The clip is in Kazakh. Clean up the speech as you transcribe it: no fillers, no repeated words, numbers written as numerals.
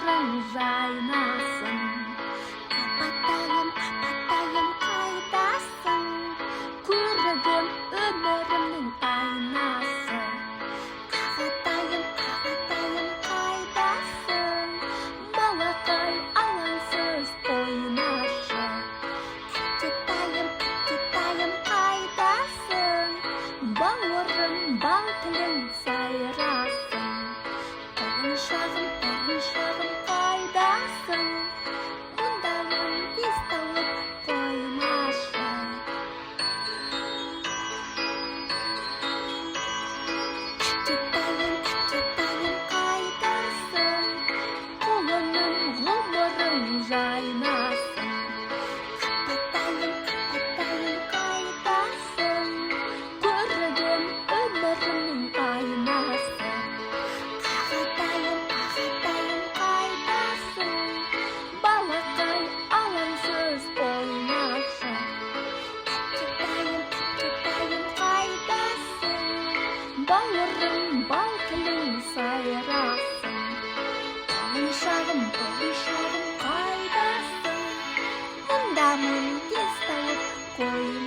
ғұмырың жайнасын. Апатайым, апатайым қайдасың? Көрігім өмірімнің айнасы. Ағатайым, ағатайым қайдасың? Балақай алаңсыз ойнашы. Кәттетайым, кәттетайым қайдасың? Бауырым, бал тілің сайрасын. Құлыншағым, құлыншағым қайдасың? Мұндамын тез тауып қоймашы. Кәттетайым, кәттетайым қайдасың? Құлыным, ғұмырың жайнасын. Апатайым, апатайым қайдасың? Көрігім өмірімнің айнасы. Ағатайым, ағатайым қайдасың? Балақай алаңсыз ойнашы. Кәттетайым, кәттетайым қайдасың? Бауырым, бал тілің сайрасын. Құлыншағым, құлыншағым қайдасың? Мұндамын тез тауып қоймашы.